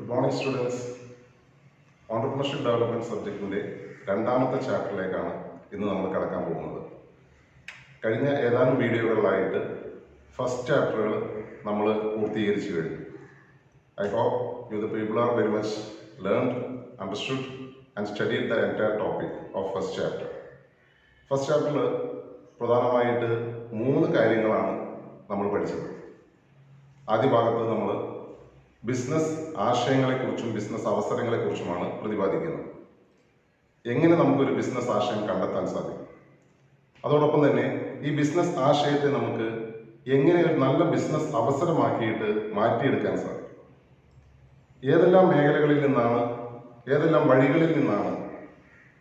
Good morning students. Entrepreneurship development സബ്ജക്റ്റിൻ്റെ രണ്ടാമത്തെ ചാപ്റ്ററിലേക്കാണ് ഇന്ന് നമ്മൾ കടക്കാൻ പോകുന്നത്. കഴിഞ്ഞ ഏതാനും വീഡിയോകളിലായിട്ട് ഫസ്റ്റ് ചാപ്റ്ററുകൾ നമ്മൾ പൂർത്തീകരിച്ചു കഴിഞ്ഞു. I hope you the people are very much learned, understood and studied the entire topic of first chapter. First ചാപ്റ്ററിൽ പ്രധാനമായിട്ട് 3 കാര്യങ്ങളാണ് നമ്മൾ പഠിച്ചത്. ആദ്യ ഭാഗത്ത് നമ്മൾ ബിസിനസ് ആശയങ്ങളെക്കുറിച്ചും ബിസിനസ് അവസരങ്ങളെക്കുറിച്ചുമാണ് പ്രതിപാദിക്കുന്നത്. എങ്ങനെ നമുക്കൊരു ബിസിനസ് ആശയം കണ്ടെത്താൻ സാധിക്കും, അതോടൊപ്പം തന്നെ ഈ ബിസിനസ് ആശയത്തെ നമുക്ക് എങ്ങനെ ഒരു നല്ല ബിസിനസ് അവസരമാക്കിയിട്ട് മാറ്റിയെടുക്കാൻ സാധിക്കും, ഏതെല്ലാം മേഖലകളിൽ നിന്നാണ്, ഏതെല്ലാം വഴികളിൽ നിന്നാണ്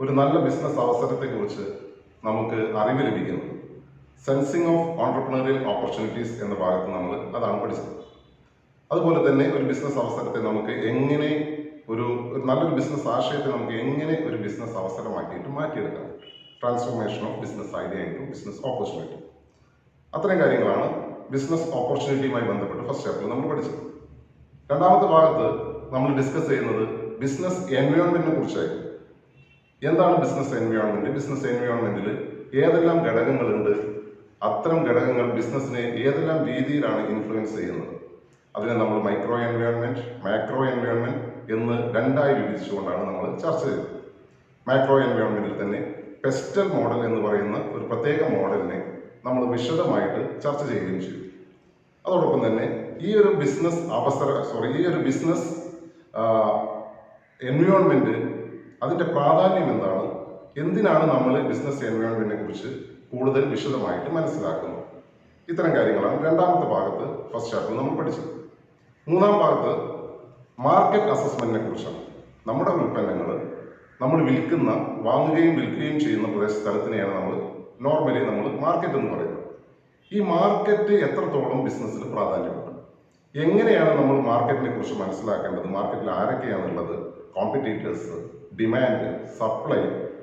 ഒരു നല്ല ബിസിനസ് അവസരത്തെക്കുറിച്ച് നമുക്ക് അറിവ് ലഭിക്കുന്നത്. സെൻസിങ് ഓഫ് ഓൺട്രപ്രണറിയൽ ഓപ്പർച്യൂണിറ്റീസ് എന്ന ഭാഗത്ത് നമ്മൾ അതാണ് പഠിച്ചത്. അതുപോലെ തന്നെ ഒരു ബിസിനസ് അവസരത്തെ നമുക്ക് എങ്ങനെ ഒരു നല്ലൊരു ബിസിനസ് ആശയത്തെ നമുക്ക് എങ്ങനെ ഒരു ബിസിനസ് അവസരമാക്കിയിട്ട് മാറ്റിയെടുക്കാം, transformation of business idea into business opportunity. അത്തരം കാര്യങ്ങളാണ് ബിസിനസ് ഓപ്പർച്യൂണിറ്റിയുമായി ബന്ധപ്പെട്ട് ഫസ്റ്റ് ചാപ്റ്ററിൽ നമ്മൾ പഠിച്ചത്. രണ്ടാമത്തെ ഭാഗത്ത് നമ്മൾ ഡിസ്കസ് ചെയ്യുന്നത് ബിസിനസ് എൻവയോൺമെന്റിനെ കുറിച്ചായിരുന്നു. എന്താണ് ബിസിനസ് എൻവയോൺമെന്റ്, ബിസിനസ് എൻവയോൺമെന്റിൽ ഏതെല്ലാം ഘടകങ്ങളുണ്ട്, അത്തരം ഘടകങ്ങൾ ബിസിനസ്സിനെ ഏതെല്ലാം രീതിയിലാണ് ഇൻഫ്ലുവൻസ് ചെയ്യുന്നത്, അതിനെ നമ്മൾ മൈക്രോ എൻവയോൺമെന്റ്, മാക്രോ എൻവയോൺമെന്റ് എന്ന് രണ്ടായി വിഭജിച്ചുകൊണ്ടാണ് നമ്മൾ ചർച്ച ചെയ്തത്. മാക്രോ എൻവയോൺമെന്റിൽ തന്നെ പെസ്റ്റൽ മോഡൽ എന്ന് പറയുന്ന ഒരു പ്രത്യേക മോഡലിനെ നമ്മൾ വിശദമായിട്ട് ചർച്ച ചെയ്യുകയും ചെയ്തു. അതോടൊപ്പം തന്നെ ഈ ഒരു ബിസിനസ് എൻവയോൺമെന്റ് അതിൻ്റെ പ്രാധാന്യം എന്താണ്, എന്തിനാണ് നമ്മൾ ബിസിനസ് എൻവയോൺമെന്റിനെ കുറിച്ച് കൂടുതൽ വിശദമായിട്ട് മനസ്സിലാക്കുന്നത്, ഇത്തരം കാര്യങ്ങളാണ് രണ്ടാമത്തെ ഭാഗത്ത് ഫസ്റ്റ് ചാപ്റ്ററിൽ നമ്മൾ പഠിച്ചത്. മൂന്നാം ഭാഗത്ത് മാർക്കറ്റ് അസസ്മെന്റിനെ കുറിച്ചാണ്. നമ്മുടെ ഉൽപ്പന്നങ്ങൾ നമ്മൾ വാങ്ങുകയും വിൽക്കുകയും ചെയ്യുന്ന സ്ഥലത്തിനെയാണ് നോർമലി നമ്മൾ മാർക്കറ്റ് എന്ന് പറയുന്നത്. ഈ മാർക്കറ്റ് എത്രത്തോളം ബിസിനസ്സിൽ പ്രാധാന്യമുണ്ട്, എങ്ങനെയാണ് നമ്മൾ മാർക്കറ്റിനെ കുറിച്ച് മനസ്സിലാക്കേണ്ടത്, മാർക്കറ്റിൽ ആരൊക്കെയാണുള്ളത്, കോമ്പറ്റീറ്റേഴ്സ്, ഡിമാൻഡ്, സപ്ലൈ,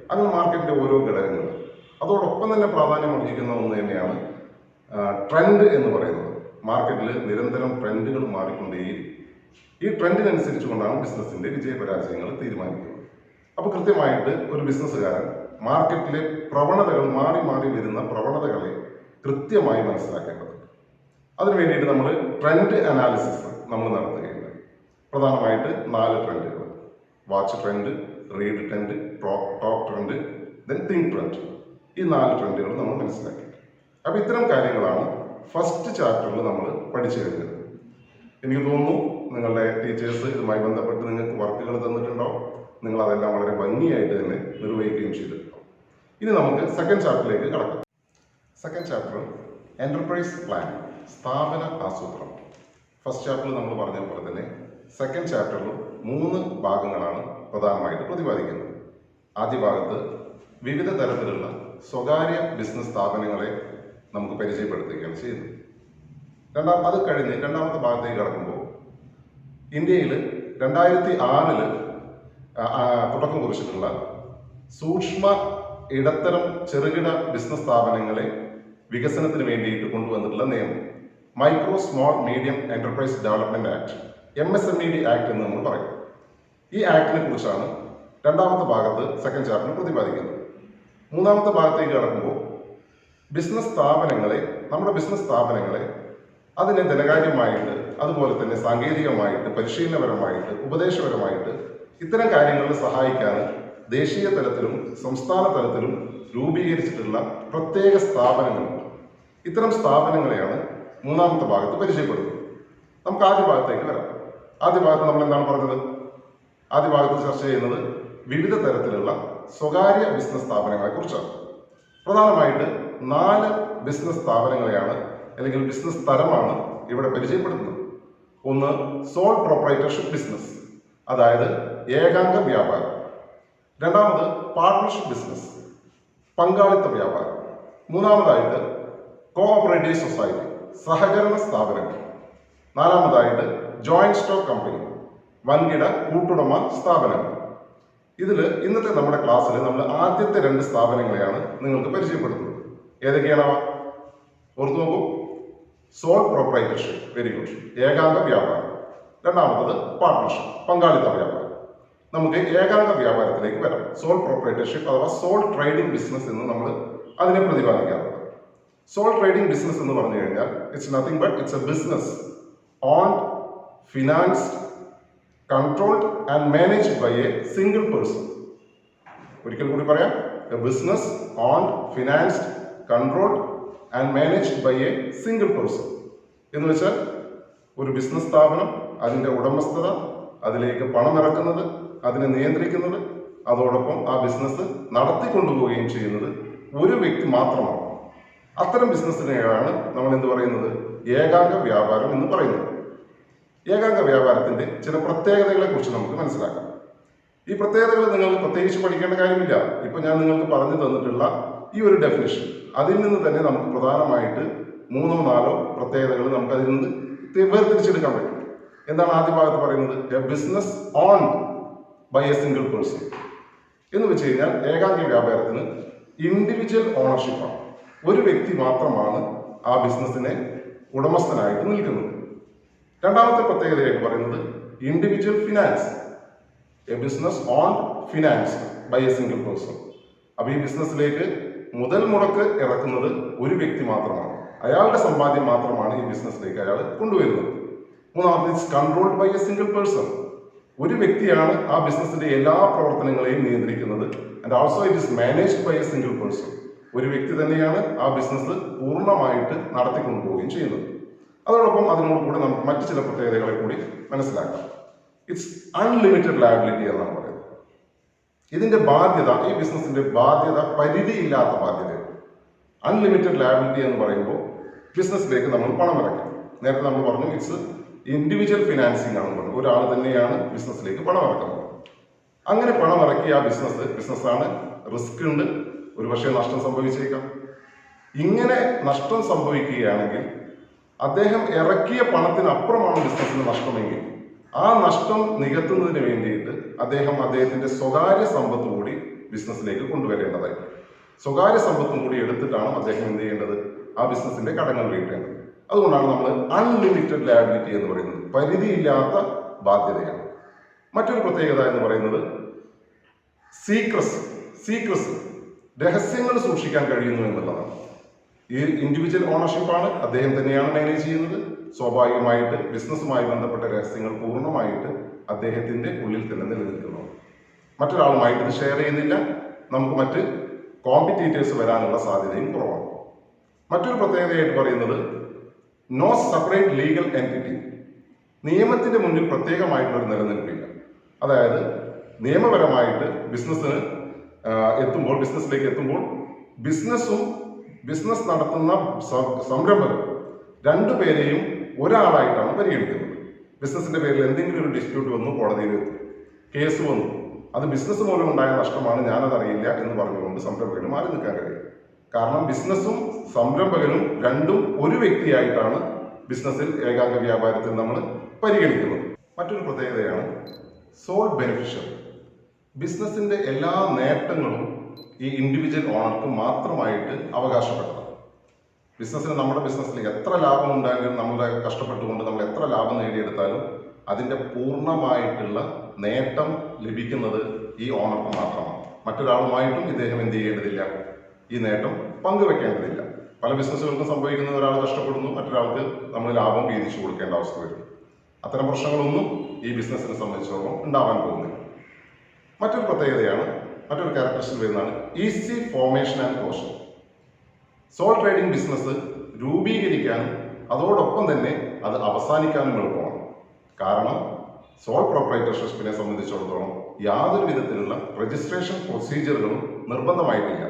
അങ്ങനെ മാർക്കറ്റിന്റെ ഓരോ ഘടകങ്ങൾ. അതോടൊപ്പം തന്നെ പ്രാധാന്യം അർഹിക്കുന്ന ഒന്ന് തന്നെയാണ് ട്രെൻഡ് എന്ന് പറയുന്നത്. മാർക്കറ്റിൽ നിരന്തരം ട്രെൻഡുകൾ മാറിക്കൊണ്ടേയിരിക്കും. ഈ ട്രെൻഡിനനുസരിച്ച് കൊണ്ടാണ് ബിസിനസിന്റെ വിജയപരാജയങ്ങൾ തീരുമാനിക്കുന്നത്. അപ്പോൾ കൃത്യമായിട്ട് ഒരു ബിസിനസ്സുകാരൻ മാർക്കറ്റിലെ പ്രവണതകൾ, മാറി വരുന്ന പ്രവണതകളെ കൃത്യമായി മനസ്സിലാക്കേണ്ടതുണ്ട്. അതിനു വേണ്ടിയിട്ട് നമ്മൾ ട്രെൻഡ് അനാലിസിസ് നമ്മൾ നടത്തുകയുണ്ട്. പ്രധാനമായിട്ട് 4 ട്രെൻഡുകൾ: watch trend, read trend, talk trend, then think trend. ഈ 4 ട്രെൻഡുകൾ നമ്മൾ മനസ്സിലാക്കി. അപ്പോൾ ഇത്തരം കാര്യങ്ങളാണ് ഫസ്റ്റ് ചാപ്റ്ററിൽ നമ്മൾ പഠിച്ചു കഴിഞ്ഞത്. എനിക്ക് തോന്നുന്നു നിങ്ങളുടെ ടീച്ചേഴ്സ് ഇതുമായി ബന്ധപ്പെട്ട് നിങ്ങൾക്ക് വർക്കുകൾ തന്നിട്ടുണ്ടോ, നിങ്ങൾ അതെല്ലാം വളരെ ഭംഗിയായിട്ട് തന്നെ നിർവഹിക്കുകയും ചെയ്തിട്ടുണ്ടോ. ഇനി നമുക്ക് സെക്കൻഡ് ചാപ്റ്ററിലേക്ക് കടക്കാം. സെക്കൻഡ് ചാപ്റ്റർ എന്റർപ്രൈസ് പ്ലാൻ, സ്ഥാപന ആസൂത്രണം. ഫസ്റ്റ് ചാപ്റ്ററിൽ നമ്മൾ പറഞ്ഞ പോലെ തന്നെ സെക്കൻഡ് ചാപ്റ്ററിൽ 3 ഭാഗങ്ങളാണ് പ്രധാനമായിട്ട് പ്രതിപാദിക്കുന്നത്. ആദ്യ ഭാഗത്ത് വിവിധ തരത്തിലുള്ള സ്വകാര്യ ബിസിനസ് സ്ഥാപനങ്ങളെ നമുക്ക് പരിചയപ്പെടുത്തുകയാണ് ചെയ്യുന്നത്. അത് കഴിഞ്ഞ് രണ്ടാമത്തെ ഭാഗത്തേക്ക് കടക്കുമ്പോൾ ഇന്ത്യയിൽ 2006 തുടക്കം കുറിച്ചിട്ടുള്ള സൂക്ഷ്മ ഇടത്തരം ചെറുകിട ബിസിനസ് സ്ഥാപനങ്ങളെ വികസനത്തിന് വേണ്ടിയിട്ട് കൊണ്ടുവന്നിട്ടുള്ള നിയമം, micro small medium enterprise development act, MSMED act എന്ന് നമ്മൾ പറയും. ഈ ആക്ടിനെ കുറിച്ചാണ് രണ്ടാമത്തെ ഭാഗത്ത് സെക്കൻഡ് ചാപ്റ്ററിൽ പ്രതിപാദിക്കുന്നത്. മൂന്നാമത്തെ ഭാഗത്തേക്ക് കടക്കുമ്പോൾ നമ്മുടെ ബിസിനസ് സ്ഥാപനങ്ങളെ അതിനെ ധനകാര്യമായിട്ട്, അതുപോലെ തന്നെ സാങ്കേതികമായിട്ട്, പരിശീലനപരമായിട്ട്, ഉപദേശപരമായിട്ട് ഇത്തരം കാര്യങ്ങളിൽ സഹായിക്കാൻ ദേശീയ തലത്തിലും സംസ്ഥാന തലത്തിലും രൂപീകരിച്ചിട്ടുള്ള പ്രത്യേക സ്ഥാപനങ്ങളുണ്ട്. ഇത്തരം സ്ഥാപനങ്ങളെയാണ് മൂന്നാമത്തെ ഭാഗത്ത് പരിചയപ്പെടുന്നത്. നമുക്ക് ആദ്യ ഭാഗത്തേക്ക് വരാം. ആദ്യ ഭാഗത്ത് നമ്മൾ എന്താണ് പറഞ്ഞത്? ആദ്യ ഭാഗത്ത് ചർച്ച ചെയ്യുന്നത് വിവിധ തരത്തിലുള്ള സ്വകാര്യ ബിസിനസ് സ്ഥാപനങ്ങളെ കുറിച്ചാണ്. പ്രധാനമായിട്ട് 4 ബിസിനസ് സ്ഥാപനങ്ങളെയാണ്, അല്ലെങ്കിൽ ബിസിനസ് തരമാണ് ഇവിടെ പരിചയപ്പെടുത്തുന്നത്. ഒന്ന് സോൾ പ്രൊപ്രൈറ്റർഷിപ്പ് ബിസിനസ്, അതായത് ഏകാംഗ വ്യാപാരം. രണ്ടാമത് പാർട്ണർഷിപ്പ് ബിസിനസ്, പങ്കാളിത്ത വ്യാപാരം. മൂന്നാമതായിട്ട് കോഓപ്പറേറ്റീവ് സൊസൈറ്റി, സഹകരണ സ്ഥാപനങ്ങൾ. നാലാമതായിട്ട് ജോയിന്റ് സ്റ്റോക്ക് കമ്പനി, വൻകിട കൂട്ടുടമ സ്ഥാപനങ്ങൾ. ഇതിൽ ഇന്നത്തെ നമ്മുടെ ക്ലാസ്സിൽ നമ്മൾ ആദ്യത്തെ 2 സ്ഥാപനങ്ങളെയാണ് നിങ്ങൾക്ക് പരിചയപ്പെടുത്തുന്നത്. ഏതൊക്കെയാണവ? ഓർത്തു നോക്കൂ. സോൾ പ്രൊപ്രൈറ്റർഷിപ്പ്, വെരി ഗുഡ്, ഏകാംഗ വ്യാപാരം. രണ്ടാമത്തത് പാർട്ട്ണർഷിപ്പ്, പങ്കാളിത്ത വ്യാപാരം. നമുക്ക് ഏകാംഗ വ്യാപാരത്തിലേക്ക് വരാം. സോൾ പ്രൊപ്രൈറ്റർഷിപ്പ് അഥവാ സോൾ ട്രേഡിംഗ് ബിസിനസ് എന്ന് നമ്മൾ അതിനെ പ്രതിപാദിക്കാറുണ്ട്. സോൾ ട്രേഡിംഗ് ബിസിനസ് എന്ന് പറഞ്ഞു കഴിഞ്ഞാൽ it's nothing but it's a business owned, financed, controlled and managed by a single person. ഒരിക്കൽ കൂടി പറയാം, a business owned, financed, controlled and managed by a single person. എന്ന് വെച്ചാൽ ഒരു ബിസിനസ് സ്ഥാപനം, അതിൻ്റെ ഉടമസ്ഥത, അതിലേക്ക് പണം ഇറക്കുന്നത്, അതിനെ നിയന്ത്രിക്കുന്നത്, അതോടൊപ്പം ആ ബിസിനസ് നടത്തിക്കൊണ്ടുപോവുകയും ചെയ്യുന്നത് ഒരു വ്യക്തി മാത്രമാണ്. അത്തരം ബിസിനസ്സിനെയാണ് നമ്മൾ എന്ത് പറയുന്നത്? ഏകാംഗ വ്യാപാരം എന്ന് പറയുന്നത്. ഏകാംഗ വ്യാപാരത്തിന്റെ ചില പ്രത്യേകതകളെ കുറിച്ച് നമുക്ക് മനസ്സിലാക്കാം. ഈ പ്രത്യേകതകൾ നിങ്ങൾ പ്രത്യേകിച്ച് പഠിക്കേണ്ട കാര്യമില്ല. ഇപ്പൊ ഞാൻ നിങ്ങൾക്ക് പറഞ്ഞു തന്നിട്ടുള്ള ഈ ഒരു ഡെഫിനിഷൻ, അതിൽ നിന്ന് തന്നെ നമുക്ക് പ്രധാനമായിട്ട് 3-4 പ്രത്യേകതകൾ നമുക്ക് അതിൽ നിന്ന് വേർതിരിച്ചെടുക്കാൻ പറ്റും. എന്താണ് ആദ്യ ഭാഗത്ത് പറയുന്നത്? A business own by a single person എന്ന് വെച്ച് കഴിഞ്ഞാൽ ഏകാംഗ വ്യാപാരത്തിന് ഇൻഡിവിജ്വൽ ഓണർഷിപ്പാണ്. ഒരു വ്യക്തി മാത്രമാണ് ആ ബിസിനസ്സിനെ ഉടമസ്ഥനായിട്ട് നിൽക്കുന്നത്. രണ്ടാമത്തെ പ്രത്യേകതയായിട്ട് പറയുന്നത് individual finance, a business own finance by a single person. അപ്പൊ ഈ ബിസിനസ്സിലേക്ക് മുതൽ മുടക്ക് ഇറക്കുന്നത് ഒരു വ്യക്തി മാത്രമാണ്. അയാളുടെ സമ്പാദ്യം മാത്രമാണ് ഈ ബിസിനസ്സിലേക്ക് അയാൾ കൊണ്ടുവരുന്നത്. മൂന്നാമത്തെ controlled by a single person. ഒരു വ്യക്തിയാണ് ആ ബിസിനസ്സിന്റെ എല്ലാ പ്രവർത്തനങ്ങളെയും നിയന്ത്രിക്കുന്നത്. And also it is managed by a single person. ഒരു വ്യക്തി തന്നെയാണ് ആ ബിസിനസ് പൂർണ്ണമായിട്ട് നടത്തിക്കൊണ്ടുപോവുകയും ചെയ്യുന്നത്. അതോടൊപ്പം അതിനോട് കൂടെ നമുക്ക് മറ്റു ചില പ്രത്യേകതകളെ കൂടി മനസ്സിലാക്കാം. ഇറ്റ്സ് അൺലിമിറ്റഡ് ലയബിലിറ്റി എന്നാണ് പറയുന്നത്. ഇതിന്റെ ബാധ്യത, ഈ ബിസിനസിന്റെ ബാധ്യത പരിധിയില്ലാത്ത ബാധ്യതയാണ്. അൺലിമിറ്റഡ് ലയബിലിറ്റി എന്ന് പറയുമ്പോൾ ബിസിനസ്സിലേക്ക് നമ്മൾ പണം ഇറക്കാം. നേരത്തെ നമ്മൾ പറഞ്ഞു ഇറ്റ്സ് ഇൻഡിവിജ്വൽ ഫിനാൻസിങ് ആണെന്ന് പറഞ്ഞു. ഒരാൾ തന്നെയാണ് ബിസിനസ്സിലേക്ക് പണം ഇറക്കുന്നത്. അങ്ങനെ പണം ഇറക്കിയ ആ ബിസിനസ്സാണ്, റിസ്ക് ഉണ്ട്, ഒരുപക്ഷെ നഷ്ടം സംഭവിച്ചേക്കാം. ഇങ്ങനെ നഷ്ടം സംഭവിക്കുകയാണെങ്കിൽ അദ്ദേഹം ഇറക്കിയ പണത്തിനപ്പുറമാണ് ബിസിനസ്സിന് നഷ്ടമെങ്കിൽ ആ നഷ്ടം നികത്തുന്നതിന് വേണ്ടിയിട്ട് അദ്ദേഹത്തിന്റെ സ്വകാര്യ സമ്പത്ത് കൂടി ബിസിനസ്സിലേക്ക് കൊണ്ടുവരേണ്ടതായി. സ്വകാര്യ സമ്പത്തും കൂടി എടുത്തിട്ടാണ് അദ്ദേഹം എന്ത് ചെയ്യേണ്ടത്? ആ ബിസിനസ്സിന്റെ കടങ്ങൾ വീട്ടേണ്ടത്. അതുകൊണ്ടാണ് നമ്മൾ അൺലിമിറ്റഡ് ലയബിലിറ്റി എന്ന് പറയുന്നത്. പരിധിയില്ലാത്ത ബാധ്യതയാണ്. മറ്റൊരു പ്രത്യേകത എന്ന് പറയുന്നത് സീക്രസി, രഹസ്യങ്ങൾ സൂക്ഷിക്കാൻ കഴിയുന്നു എന്നുള്ളതാണ്. ഈ ഇൻഡിവിജ്വൽ ഓണർഷിപ്പാണ്, അദ്ദേഹം തന്നെയാണ് മാനേജ് ചെയ്യുന്നത്. സ്വാഭാവികമായിട്ട് ബിസിനസ്സുമായി ബന്ധപ്പെട്ട രഹസ്യങ്ങൾ പൂർണ്ണമായിട്ട് അദ്ദേഹത്തിന്റെ ഉള്ളിൽ തന്നെ നിലനിൽക്കുന്നു. മറ്റൊരാളുമായിട്ട് ഇത് ഷെയർ ചെയ്യുന്നില്ല. നമുക്ക് മറ്റ് കോമ്പറ്റീറ്റേഴ്സ് വരാനുള്ള സാധ്യതയും കുറവാണ്. മറ്റൊരു പ്രത്യേകതയായിട്ട് പറയുന്നത് നോ സെപ്പറേറ്റ് ലീഗൽ എൻറ്റിറ്റി. നിയമത്തിന്റെ മുന്നിൽ പ്രത്യേകമായിട്ടുള്ള ഒരു നിലനിൽപ്പില്ല. അതായത് നിയമപരമായിട്ട് ബിസിനസ്സിലേക്ക് എത്തുമ്പോൾ ബിസിനസ്സും ബിസിനസ് നടത്തുന്ന സംരംഭകരും രണ്ടുപേരെയും ഒരാളായിട്ടാണ് പരിഗണിക്കുന്നത്. ബിസിനസിന്റെ പേരിൽ എന്തെങ്കിലും ഒരു ഡിസ്പ്യൂട്ട് വന്നു, കോടതിയിൽ എത്തും, കേസ് വന്നു, അത് ബിസിനസ് മൂലം ഉണ്ടായ നഷ്ടമാണ്, ഞാനതറിയില്ല എന്ന് പറഞ്ഞുകൊണ്ട് സംരംഭകന് മാറി നിൽക്കാൻ കഴിയും. കാരണം ബിസിനസ്സും സംരംഭകനും രണ്ടും ഒരു വ്യക്തിയായിട്ടാണ് ബിസിനസ്സിൽ ഏകാംഗ വ്യാപാരത്തിൽ നമ്മൾ പരിഗണിക്കുന്നത്. മറ്റൊരു പ്രത്യേകതയാണ് സോൾ ബെനിഫിഷ്യൽ. ബിസിനസിന്റെ എല്ലാ നേട്ടങ്ങളും ഈ ഇൻഡിവിജ്വൽ ഓണർക്ക് മാത്രമായിട്ട് അവകാശപ്പെട്ടതാണ്. നമ്മുടെ ബിസിനസ്സിൽ എത്ര ലാഭം ഉണ്ടായാലും, നമ്മളെ കഷ്ടപ്പെട്ടുകൊണ്ട് നമ്മൾ എത്ര ലാഭം നേടിയെടുത്താലും അതിന്റെ പൂർണ്ണമായിട്ടുള്ള നേട്ടം ലഭിക്കുന്നത് ഈ ഓണർക്ക് മാത്രമാണ്. മറ്റൊരാളുമായിട്ടും ഇദ്ദേഹം എന്ത് ചെയ്യേണ്ടതില്ല, ഈ നേട്ടം പങ്കുവെക്കേണ്ടതില്ല. പല ബിസിനസ്സുകൾക്കും സംഭവിക്കുന്നത് ഒരാൾ കഷ്ടപ്പെടുന്നു, മറ്റൊരാൾക്ക് നമ്മൾ ലാഭം വീതിച്ചു കൊടുക്കേണ്ട അവസ്ഥ വരുന്നു. അത്തരം പ്രശ്നങ്ങളൊന്നും ഈ ബിസിനസ്സിനെ സംബന്ധിച്ചിടത്തോളം ഉണ്ടാവാൻ പോകുന്നില്ല. മറ്റൊരു പ്രത്യേകതയാണ്, മറ്റൊരു ക്യാരക്ടറിസ്റ്റിക് വരുന്നതാണ് easy formation and closure. Soul trading business രൂപീകരിക്കാനും അതോടൊപ്പം തന്നെ അത് അവസാനിക്കാനും എളുപ്പമാണ്. കാരണം സോൾ പ്രൊപ്രൈറ്റർഷിപ്പിനെ സംബന്ധിച്ചിടത്തോളം യാതൊരു വിധത്തിലുള്ള രജിസ്ട്രേഷൻ പ്രൊസീജിയറുകളും നിർബന്ധമായിട്ടില്ല.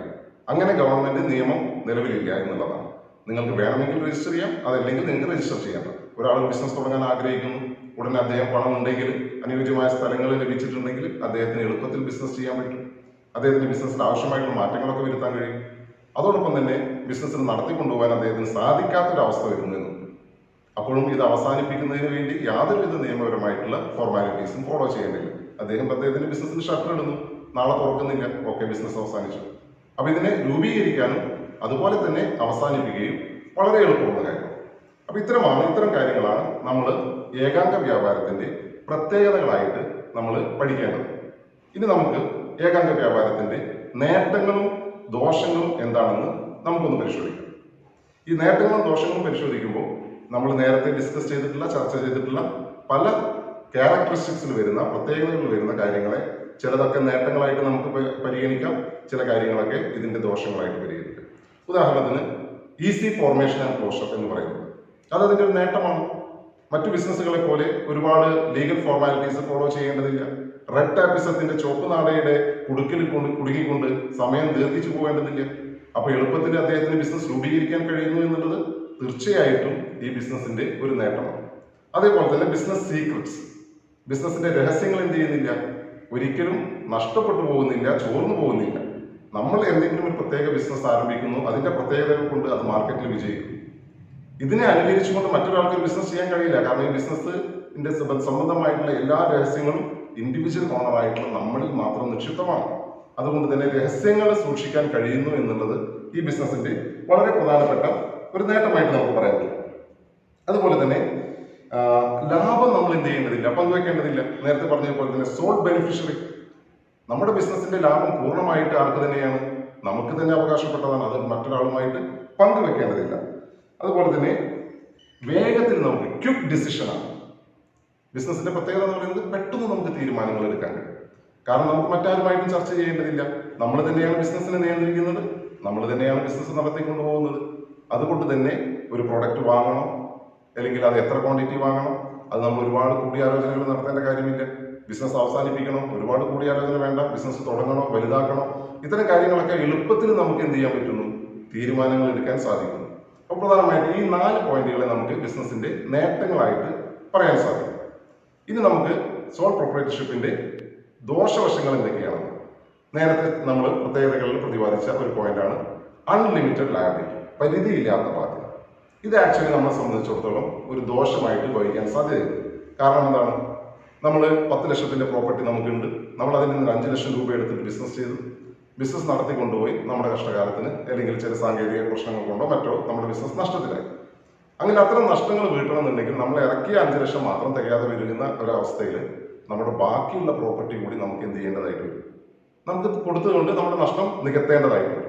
അങ്ങനെ ഗവൺമെന്റ് നിയമം നിലവിലില്ല എന്നുള്ളതാണ്. നിങ്ങൾക്ക് വേണമെങ്കിൽ രജിസ്റ്റർ ചെയ്യാം, അതല്ലെങ്കിൽ നിങ്ങൾക്ക് രജിസ്റ്റർ ചെയ്യേണ്ട. ഒരാൾ ബിസിനസ് തുടങ്ങാൻ ആഗ്രഹിക്കുന്നു, ഉടനെ അദ്ദേഹം പണം ഉണ്ടെങ്കിൽ, അനുയോജ്യമായ സ്ഥലങ്ങൾ ലഭിച്ചിട്ടുണ്ടെങ്കിൽ അദ്ദേഹത്തിന് എളുപ്പത്തിൽ ബിസിനസ് ചെയ്യാൻ പറ്റും. അദ്ദേഹത്തിന്റെ ബിസിനസ്സിൽ ആവശ്യമായിട്ടുള്ള മാറ്റങ്ങളൊക്കെ വരുത്താൻ കഴിയും. അതോടൊപ്പം തന്നെ ബിസിനസ്സിൽ നടത്തിക്കൊണ്ടുപോകാൻ അദ്ദേഹത്തിന് സാധിക്കാത്തൊരവസ്ഥ വരുന്നു. അപ്പോഴും ഇത് അവസാനിപ്പിക്കുന്നതിന് വേണ്ടി യാതൊരുവിധ നിയമപരമായിട്ടുള്ള ഫോർമാലിറ്റീസും ഫോളോ ചെയ്യേണ്ടില്ല. അദ്ദേഹത്തിന്റെ ബിസിനസ്സിന് ഷട്ടർ ഇടുന്നു, നാളെ തുറക്കുന്നില്ല, ഓക്കെ, ബിസിനസ് അവസാനിച്ചു. അപ്പൊ ഇതിനെ രൂപീകരിക്കാനും അതുപോലെ തന്നെ അവസാനിപ്പിക്കുകയും വളരെ എളുപ്പമുള്ള കാര്യമാണ്. അപ്പൊ ഇത്തരം കാര്യങ്ങളാണ് നമ്മൾ ഏകാംഗ വ്യാപാരത്തിന്റെ പ്രത്യേകതകളായിട്ട് നമ്മൾ പഠിക്കേണ്ടത്. ഇനി നമുക്ക് ഏകാംഗ വ്യാപാരത്തിന്റെ നേട്ടങ്ങളും ദോഷങ്ങളും എന്താണെന്ന് നമുക്കൊന്ന് പരിശോധിക്കാം. ഈ നേട്ടങ്ങളും ദോഷങ്ങളും പരിശോധിക്കുമ്പോൾ നമ്മൾ നേരത്തെ ഡിസ്കസ് ചെയ്തിട്ടുള്ള ചർച്ച ചെയ്തിട്ടുള്ള പല ക്യാരക്ടറിസ്റ്റിക്സിൽ വരുന്ന പ്രത്യേകതകളിൽ വരുന്ന കാര്യങ്ങളെ ചിലതൊക്കെ നേട്ടങ്ങളായിട്ട് നമുക്ക് പരിഗണിക്കാം, ചില കാര്യങ്ങളൊക്കെ ഇതിന്റെ ദോഷങ്ങളായിട്ട് പരിഗണിക്കാം. ഉദാഹരണത്തിന് ഈസി ഫോർമേഷൻ ആൻഡ് ക്ലോഷർ എന്ന് പറയുന്നത് അതിന്റെ ഒരു നേട്ടമാണ്. മറ്റു ബിസിനസ്സുകളെ പോലെ ഒരുപാട് ലീഗൽ ഫോർമാലിറ്റീസ് ഫോളോ ചെയ്യേണ്ടതില്ല. റെഡ് ടാപ്പിസത്തിന്റെ ചുവപ്പ് നാടയുടെ കുടുങ്ങിക്കൊണ്ട് സമയം ദീർഘിച്ചു പോകേണ്ടതില്ല. അപ്പൊ എളുപ്പത്തിൽ അദ്ദേഹത്തിന് ബിസിനസ് രൂപീകരിക്കാൻ കഴിയുന്നു എന്നുള്ളത് തീർച്ചയായിട്ടും ഈ ബിസിനസിന്റെ ഒരു നേട്ടമാണ്. അതേപോലെ തന്നെ ബിസിനസ് സീക്രട്സ്, ബിസിനസിന്റെ രഹസ്യങ്ങൾ എന്ത് ചെയ്യുന്നില്ല, ഒരിക്കലും നഷ്ടപ്പെട്ടു പോകുന്നില്ല, ചോർന്നു പോകുന്നില്ല. നമ്മൾ എന്തെങ്കിലും ഒരു പ്രത്യേക ബിസിനസ് ആരംഭിക്കുന്നു, അതിന്റെ പ്രത്യേകതകൾ കൊണ്ട് അത് മാർക്കറ്റിൽ വിജയിക്കും. ഇതിനെ അനുകരിച്ചുകൊണ്ട് മറ്റൊരാൾക്ക് ബിസിനസ് ചെയ്യാൻ കഴിയില്ല. കാരണം ഈ ബിസിനസിന്റെ സംബന്ധമായിട്ടുള്ള എല്ലാ രഹസ്യങ്ങളും ഇൻഡിവിജ്വൽ ഓണറായിട്ടുള്ള നമ്മളിൽ മാത്രം നിക്ഷിപ്തമാണ്. അതുകൊണ്ട് തന്നെ രഹസ്യങ്ങൾ സൂക്ഷിക്കാൻ കഴിയുന്നു എന്നുള്ളത് ഈ ബിസിനസിന്റെ വളരെ പ്രധാനപ്പെട്ട ഒരു നേട്ടമായിട്ട് നമുക്ക് പറയാൻ പറ്റും. അതുപോലെ തന്നെ ലാഭം നമ്മൾ എന്ത് ചെയ്യേണ്ടതില്ല, പങ്കുവെക്കേണ്ടതില്ല. നേരത്തെ പറഞ്ഞതുപോലെ തന്നെ സോൾ ബെനിഫിഷ്യറി, നമ്മുടെ ബിസിനസിന്റെ ലാഭം പൂർണ്ണമായിട്ട് ആർക്ക് തന്നെയാണ്, നമുക്ക് തന്നെ അവകാശപ്പെട്ടതാണ്. അത് മറ്റൊരാളുമായിട്ട് പങ്കുവെക്കേണ്ടതില്ല. അതുപോലെ തന്നെ വേഗത്തിൽ നമുക്ക് ക്വിക്ക് ഡിസിഷനാണ്. ബിസിനസിന്റെ പ്രത്യേകത എന്ന് പറയുന്നത് പെട്ടെന്ന് നമുക്ക് തീരുമാനങ്ങൾ എടുക്കാൻ കഴിയും. കാരണം നമുക്ക് മറ്റാരുമായിട്ടും ചർച്ച ചെയ്യേണ്ടതില്ല. നമ്മൾ തന്നെയാണ് ബിസിനസ്സിനെ നിയന്ത്രിക്കുന്നത്, നമ്മൾ തന്നെയാണ് ബിസിനസ് നടത്തിക്കൊണ്ടു പോകുന്നത്. അതുകൊണ്ട് തന്നെ ഒരു പ്രോഡക്റ്റ് വാങ്ങണം, അല്ലെങ്കിൽ അത് എത്ര ക്വാണ്ടിറ്റി വാങ്ങണം, അത് നമ്മൾ ഒരുപാട് കൂടിയാലോചനകൾ നടത്തേണ്ട കാര്യമില്ല. ബിസിനസ് അവസാനിപ്പിക്കണം, ഒരുപാട് കൂടിയാലോചന വേണ്ട. ബിസിനസ് തുടങ്ങണോ, വലുതാക്കണോ, ഇത്തരം കാര്യങ്ങളൊക്കെ എളുപ്പത്തിൽ നമുക്ക് എന്ത് ചെയ്യാൻ പറ്റുന്നു, തീരുമാനങ്ങൾ എടുക്കാൻ സാധിക്കുന്നു. അപ്പോൾ പ്രധാനമായിട്ട് ഈ 4 പോയിന്റുകളെ നമുക്ക് ബിസിനസിന്റെ നേട്ടങ്ങളായിട്ട് പറയാൻ സാധിക്കും. ഇനി നമുക്ക് സോൾ പ്രൊപ്പറേറ്റർഷിപ്പിന്റെ ദോഷവശങ്ങൾ എന്തൊക്കെയാണ്. നേരത്തെ നമ്മൾ പ്രത്യേകതകളിൽ പ്രതിപാദിച്ച ഒരു പോയിന്റാണ് അൺലിമിറ്റഡ് ലയബിലിറ്റി, പരിധിയില്ലാത്ത ബാധ്യത. ഇത് ആക്ച്വലി നമ്മളെ സംബന്ധിച്ചിടത്തോളം ഒരു ദോഷമായിട്ട് ഭവിക്കാൻ സാധ്യതയുണ്ട്. കാരണം എന്താണ്, നമ്മൾ 10 ലക്ഷത്തിന്റെ പ്രോപ്പർട്ടി നമുക്കുണ്ട്, നമ്മൾ അതിൽ നിന്ന് 5 ലക്ഷം രൂപ എടുത്തിട്ട് ബിസിനസ് ചെയ്തു, ബിസിനസ് നടത്തിക്കൊണ്ടുപോയി നമ്മുടെ കഷ്ടകാലത്തിന് അല്ലെങ്കിൽ ചില സാങ്കേതിക പ്രശ്നങ്ങൾ കൊണ്ടോ മറ്റോ നമ്മുടെ ബിസിനസ് നഷ്ടത്തിലായി. അങ്ങനെ അത്തരം നഷ്ടങ്ങൾ വീട്ടണമെന്നുണ്ടെങ്കിൽ നമ്മൾ ഇറക്കിയ 5 ലക്ഷം മാത്രം തികയാതെ വരുന്ന ഒരവസ്ഥയിൽ നമ്മുടെ ബാക്കിയുള്ള പ്രോപ്പർട്ടി കൂടി നമുക്ക് എന്ത് ചെയ്യേണ്ടതായിട്ട് വരും, നമുക്ക് കൊടുത്തുകൊണ്ട് നമ്മുടെ നഷ്ടം നികത്തേണ്ടതായിട്ട് വരും.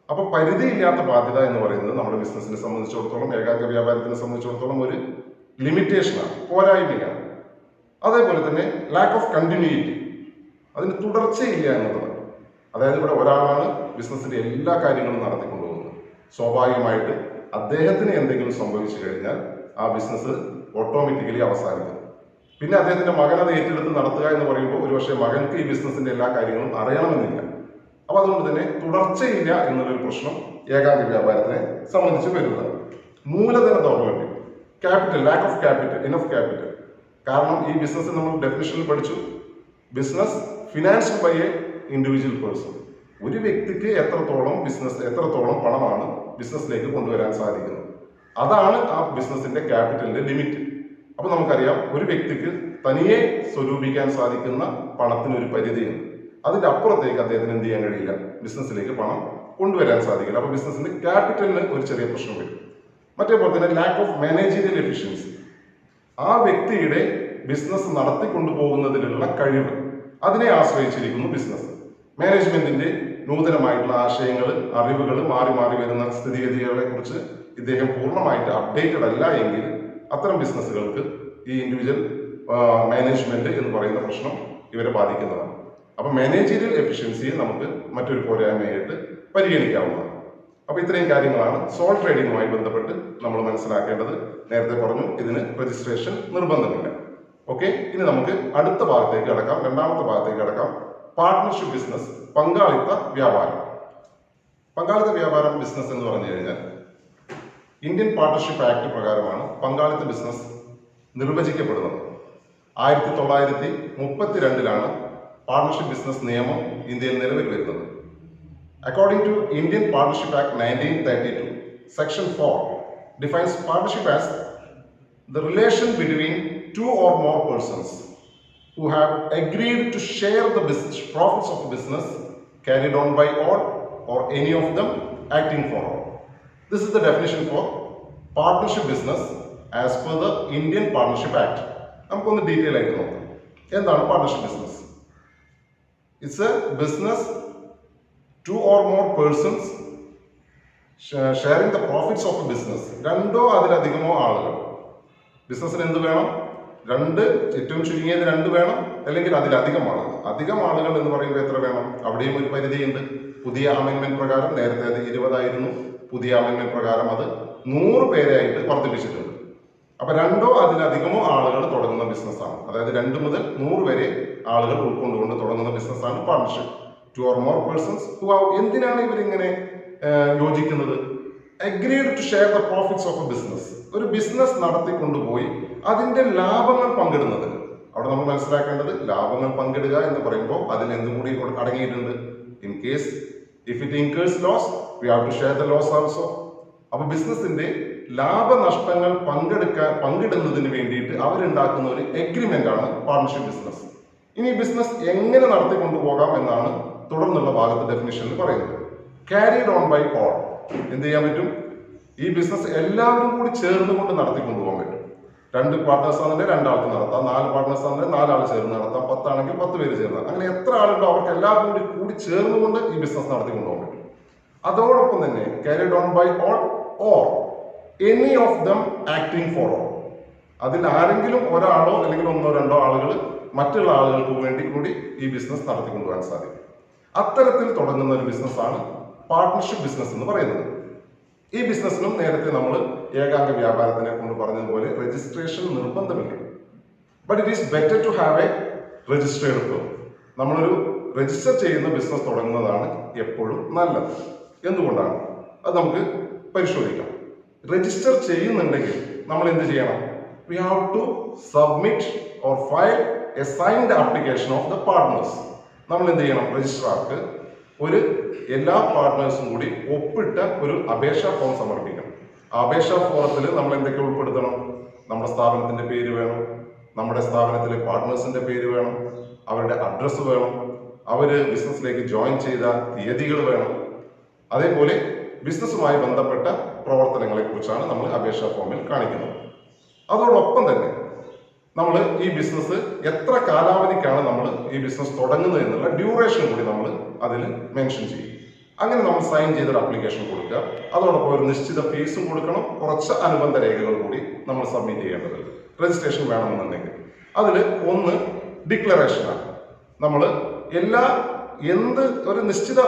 അപ്പൊ പരിധിയില്ലാത്ത ബാധ്യത എന്ന് പറയുന്നത് നമ്മുടെ ബിസിനസിനെ സംബന്ധിച്ചിടത്തോളം, ഏകാംഗ വ്യാപാരത്തിനെ സംബന്ധിച്ചിടത്തോളം ഒരു ലിമിറ്റേഷനാണ്, പോരായ്മയാണ്. അതേപോലെ തന്നെ ലാക്ക് ഓഫ് കണ്ടിന്യൂറ്റി, അതിന് തുടർച്ചയില്ല എന്നുള്ളതാണ്. അതായത് ഇവിടെ ഒരാളാണ് ബിസിനസിന്റെ എല്ലാ കാര്യങ്ങളും നടത്തിക്കൊണ്ടുപോകുന്നത്. സ്വാഭാവികമായിട്ട് അദ്ദേഹത്തിന് എന്തെങ്കിലും സംഭവിച്ചു കഴിഞ്ഞാൽ ആ ബിസിനസ് ഓട്ടോമാറ്റിക്കലി അവസാനിക്കും. പിന്നെ അദ്ദേഹത്തിന്റെ മകൻ അത് ഏറ്റെടുത്ത് നടത്തുക എന്ന് പറയുമ്പോൾ ഒരുപക്ഷെ മകൻക്ക് ഈ ബിസിനസിന്റെ എല്ലാ കാര്യങ്ങളും അറിയണമെന്നില്ല. അപ്പൊ അതുകൊണ്ട് തന്നെ തുടർച്ചയില്ല എന്നുള്ളൊരു പ്രശ്നം ഏകാംഗ വ്യാപാരത്തിനെ സംബന്ധിച്ച് വരുന്നത്. മൂലധന ദൗർലഭ്യം, capital, lack of capital, enough capital. കാരണം ഈ ബിസിനസ് നമ്മൾ ഡെഫിനിഷനിൽ പഠിച്ചു, business financed by a individual person. ഒരു വ്യക്തിക്ക് എത്രത്തോളം പണമാണ് ബിസിനസ്സിലേക്ക് കൊണ്ടുവരാൻ സാധിക്കുന്നത്, അതാണ് ആ ബിസിനസിന്റെ ക്യാപിറ്റലിന്റെ ലിമിറ്റ്. അപ്പൊ നമുക്കറിയാം, ഒരു വ്യക്തിക്ക് തനിയെ സ്വരൂപിക്കാൻ സാധിക്കുന്ന പണത്തിന് ഒരു പരിധിയുണ്ട്. അതിന്റെ അപ്പുറത്തേക്ക് അദ്ദേഹത്തിന് എന്ത് ചെയ്യാൻ കഴിയില്ല, ബിസിനസ്സിലേക്ക് പണം കൊണ്ടുവരാൻ സാധിക്കില്ല. അപ്പൊ ബിസിനസിന്റെ ക്യാപിറ്റലിന് ഒരു ചെറിയ പ്രശ്നം വരും. മറ്റേപോലെ തന്നെ ലാക്ക് ഓഫ് മാനേജീരിയൽ എഫിഷ്യൻസി, ആ വ്യക്തിയുടെ ബിസിനസ് നടത്തിക്കൊണ്ടുപോകുന്നതിലുള്ള കഴിവ്, അതിനെ ആശ്രയിച്ചിരിക്കുന്നു ബിസിനസ്. മാനേജ്മെന്റിന്റെ നൂതനമായിട്ടുള്ള ആശയങ്ങൾ, അറിവുകൾ, മാറി മാറി വരുന്ന സ്ഥിതിഗതികളെ കുറിച്ച് ഇദ്ദേഹം പൂർണ്ണമായിട്ട് അപ്ഡേറ്റഡ് അല്ല എങ്കിൽ അത്തരം ബിസിനസ്സുകൾക്ക് ഈ ഇൻഡിവിജ്വൽ മാനേജ്മെന്റ് എന്ന് പറയുന്ന പ്രശ്നം ഇവരെ ബാധിക്കുന്നതാണ്. അപ്പൊ മാനേജീരിയൽ എഫിഷ്യൻസിയെ നമുക്ക് മറ്റൊരു പോരായ്മയായിട്ട് പരിഗണിക്കാവുന്നതാണ്. അപ്പൊ ഇത്രയും കാര്യങ്ങളാണ് സോൾ ട്രേഡിങ്ങുമായി ബന്ധപ്പെട്ട് നമ്മൾ മനസ്സിലാക്കേണ്ടത്. നേരത്തെ പറഞ്ഞു, ഇതിന് രജിസ്ട്രേഷൻ നിർബന്ധമില്ല. ഓക്കെ, ഇനി നമുക്ക് അടുത്ത ഭാഗത്തേക്ക് കടക്കാം, രണ്ടാമത്തെ ഭാഗത്തേക്ക് കടക്കാം. പാർട്ട്ണർഷിപ്പ് ബിസിനസ്, പങ്കാളിത്ത വ്യാപാരം. പങ്കാളിത്ത വ്യാപാരം ബിസിനസ് എന്ന് പറഞ്ഞു കഴിഞ്ഞാൽ ഇന്ത്യൻ പാർട്ട്ണർഷിപ്പ് ആക്ട് പ്രകാരമാണ് പങ്കാളിത്ത ബിസിനസ് നിർവചിക്കപ്പെടുന്നത്. 1932 പാർട്ണർഷിപ്പ് ബിസിനസ് നിയമം ഇന്ത്യയിൽ നിലവിൽ വരുന്നത്. According to Indian Partnership Act 1932, section 4 defines partnership as the relation between two or more persons who have agreed to share the profits of a business carried on by all or any of them acting for all. This is the definition for partnership business as per the Indian Partnership Act. നമുക്കൊന്ന് detail ആയിട്ട് നോക്കാം. എന്താണ് partnership business? It's a business two or more persons sharing the profits of a business. രണ്ടോ അതിലധികമോ ആളുകൾ. ബിസിനസ്സിന് എന്ത് വേണം? ഏറ്റവും ചുരുങ്ങിയത് 2 വേണം, അല്ലെങ്കിൽ അതിലധികം ആളുകൾ. അധികം ആളുകൾ എന്ന് പറയുമ്പോൾ എത്ര വേണം? അവിടെയും ഒരു പരിധിയുണ്ട്. പുതിയ അമെൻമെന്റ് പ്രകാരം നേരത്തെ അത് 20 ആയിരുന്നു. പുതിയ അമെൻമെന്റ് പ്രകാരം അത് 100 പേരെയായിട്ട് വർദ്ധിപ്പിച്ചിട്ടുണ്ട്. അപ്പൊ 2 അതിലധികമോ ആളുകൾ തുടങ്ങുന്ന ബിസിനസ്സാണ്. അതായത് 2 മുതൽ 100 വരെ ആളുകൾ ഉൾക്കൊണ്ടുകൊണ്ട് തുടങ്ങുന്ന ബിസിനസ്സാണ് partnership. 2 or more persons who have. എന്തിനാണ് ഇവരിങ്ങനെ യോജിക്കുന്നത്? Agreed to share the profits of a business. ഒരു ബിസിനസ് നടത്തിക്കൊണ്ടുപോയി അതിന്റെ ലാഭങ്ങൾ പങ്കിടുന്നത്. അവിടെ നമ്മൾ മനസ്സിലാക്കേണ്ടത്, ലാഭങ്ങൾ പങ്കിടുക എന്ന് പറയുമ്പോൾ അതിൽ എന്തും കൂടി അടങ്ങിയിട്ടുണ്ട്. In case if it incurs loss, we have to share the loss also. അപ്പൊ ബിസിനസിന്റെ ലാഭനഷ്ടങ്ങൾ പങ്കിടുന്നതിന് വേണ്ടിയിട്ട് അവരുണ്ടാക്കുന്ന ഒരു എഗ്രിമെന്റ് ആണ് പാർട്ണർഷിപ്പ് ബിസിനസ്. ഇനി ബിസിനസ് എങ്ങനെ നടത്തിക്കൊണ്ടുപോകാം എന്നാണ് തുടർന്നുള്ള ഭാഗത്ത് ഡെഫിനിഷനിൽ പറയുന്നത്. Carried on by all. എന്ത് ചെയ്യാൻ പറ്റും? ഈ ബിസിനസ് എല്ലാവരും കൂടി ചേർന്നുകൊണ്ട് നടത്തിക്കൊണ്ടുപോകാൻ പറ്റും. 2 പാർട്ട്നേഴ്സ് ആണെങ്കിൽ 2 ആൾക്ക് നടത്താം, 4 പാർട്ട്നേഴ്സ് ആണെങ്കിൽ 4 ആൾ ചേർന്ന് നടത്താം, 10 ആണെങ്കിൽ 10 പേര് ചേർന്ന്. അങ്ങനെ എത്ര ആളുണ്ടോ അവർക്ക് എല്ലാവരും കൂടി ചേർന്നുകൊണ്ട് ഈ ബിസിനസ് നടത്തിക്കൊണ്ടുപോകാൻ പറ്റും. അതോടൊപ്പം തന്നെ carried on by all or any of them acting for all. അതിൽ ആരെങ്കിലും ഒരാളോ അല്ലെങ്കിൽ 1 or 2 ആളുകൾ മറ്റുള്ള ആളുകൾക്ക് വേണ്ടി കൂടി ഈ ബിസിനസ് നടത്തിക്കൊണ്ടുപോകാൻ സാധിക്കും. അത്തരത്തിൽ തുടങ്ങുന്ന ഒരു ബിസിനസ്സാണ് പാർട്ണർഷിപ്പ് ബിസിനസ് എന്ന് പറയുന്നത്. ഈ ബിസിനസ്സിനും നേരത്തെ നമ്മൾ ഏകാംഗ വ്യാപാരത്തിനെ കൊണ്ട് പറഞ്ഞതുപോലെ രജിസ്ട്രേഷൻ നിർബന്ധമില്ല. But it is better to have a registered firm. നമ്മളൊരു രജിസ്റ്റർ ചെയ്യുന്ന ബിസിനസ് തുടങ്ങുന്നതാണ് എപ്പോഴും നല്ലത്. എന്തുകൊണ്ടാണ്? അത് നമുക്ക് പരിശോധിക്കാം. രജിസ്റ്റർ ചെയ്യുന്നുണ്ടെങ്കിൽ നമ്മൾ എന്ത് ചെയ്യണം? We have to submit or file a signed application of the partners. നമ്മൾ എന്ത് ചെയ്യണം? രജിസ്ട്രാർക്ക് എല്ലാ പാർട്ട്നേഴ്സും കൂടി ഒപ്പിട്ട ഒരു അപേക്ഷാ ഫോം സമർപ്പിക്കണം. ആ അപേക്ഷാ ഫോറത്തിൽ നമ്മൾ എന്തൊക്കെ ഉൾപ്പെടുത്തണം? നമ്മുടെ സ്ഥാപനത്തിന്റെ പേര് വേണം, നമ്മുടെ സ്ഥാപനത്തിലെ പാർട്ട്നേഴ്സിന്റെ പേര് വേണം, അവരുടെ അഡ്രസ്സ് വേണം, അവര് ബിസിനസ്സിലേക്ക് ജോയിൻ ചെയ്ത തീയതികൾ വേണം. അതേപോലെ ബിസിനസ്സുമായി ബന്ധപ്പെട്ട പ്രവർത്തനങ്ങളെ കുറിച്ചാണ് നമ്മൾ അപേക്ഷാ ഫോമിൽ കാണിക്കുന്നത്. അതോടൊപ്പം തന്നെ നമ്മൾ ഈ ബിസിനസ് എത്ര കാലാവധിക്കാണ് നമ്മൾ ഈ ബിസിനസ് തുടങ്ങുന്നത് എന്നുള്ള ഡ്യൂറേഷൻ കൂടി നമ്മൾ അതിൽ മെൻഷൻ ചെയ്യും. അങ്ങനെ നമ്മൾ സൈൻ ചെയ്തൊരു ആപ്ലിക്കേഷൻ കൊടുക്കുക. അതോടൊപ്പം ഒരു നിശ്ചിത ഫീസും കൊടുക്കണം. കുറച്ച് അനുബന്ധ രേഖകൾ കൂടി നമ്മൾ സബ്മിറ്റ് ചെയ്യേണ്ടതുണ്ട്. രജിസ്ട്രേഷൻ വേണമെന്നുണ്ടെങ്കിൽ അതിൽ ഒന്ന് ഡിക്ലറേഷനാണ്. നമ്മൾ ഒരു നിശ്ചിത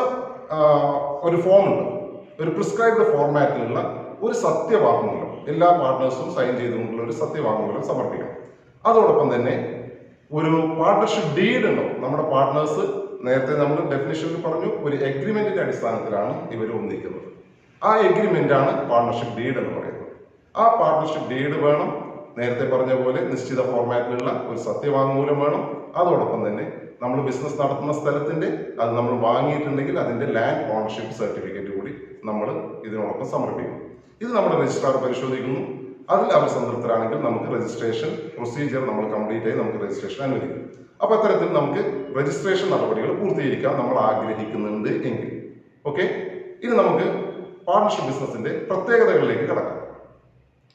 ഒരു ഫോമുണ്ട്, ഒരു പ്രിസ്ക്രൈബ്ഡ് ഫോർമാറ്റിലുള്ള ഒരു സത്യവാങ്മൂലം എല്ലാ പാർട്ട്നേഴ്സും സൈൻ ചെയ്തുകൊണ്ടുള്ള ഒരു സത്യവാങ്മൂലം സമർപ്പിക്കണം. അതോടൊപ്പം തന്നെ ഒരു പാർട്ണർഷിപ്പ് ഡീഡ് ഉണ്ടോ? നമ്മുടെ പാർട്ട്നേഴ്സ് നേരത്തെ നമ്മൾ ഡെഫിനിഷനിൽ പറഞ്ഞു, ഒരു എഗ്രിമെന്റിന്റെ അടിസ്ഥാനത്തിലാണ് ഇവർ ഒന്നിക്കുന്നത്. ആ എഗ്രിമെന്റ് ആണ് പാർട്ണർഷിപ്പ് ഡീഡ് എന്ന് പറയുന്നത്. ആ പാർട്ണർഷിപ്പ് ഡീഡ് വേണം. നേരത്തെ പറഞ്ഞ പോലെ നിശ്ചിത ഫോർമാറ്റിലുള്ള ഒരു സത്യവാങ്മൂലം വേണം. അതോടൊപ്പം തന്നെ നമ്മൾ ബിസിനസ് നടത്തുന്ന സ്ഥലത്തിന്റെ അത് നമ്മൾ വാങ്ങിയിട്ടുണ്ടെങ്കിൽ അതിന്റെ ലാൻഡ് ഓണർഷിപ്പ് സർട്ടിഫിക്കറ്റ് കൂടി നമ്മൾ ഇതിനോടൊപ്പം സമർപ്പിക്കും. ഇത് നമ്മുടെ രജിസ്ട്രാർ പരിശോധിക്കുന്നു. അതിൽ അവർ സംതൃപ്തരാണെങ്കിൽ നമുക്ക് രജിസ്ട്രേഷൻ പ്രൊസീജിയർ നമ്മൾ കംപ്ലീറ്റ് ആയി നമുക്ക് രജിസ്ട്രേഷൻ അനുവദിക്കും. അപ്പൊ അത്തരത്തിൽ നമുക്ക് രജിസ്ട്രേഷൻ നടപടികൾ പൂർത്തീകരിക്കാൻ നമ്മൾ ആഗ്രഹിക്കുന്നുണ്ട് എങ്കിൽ ഓക്കെ. ഇനി നമുക്ക് പാർട്ണർഷിപ്പ് ബിസിനസിന്റെ പ്രത്യേകതകളിലേക്ക് കടക്കാം.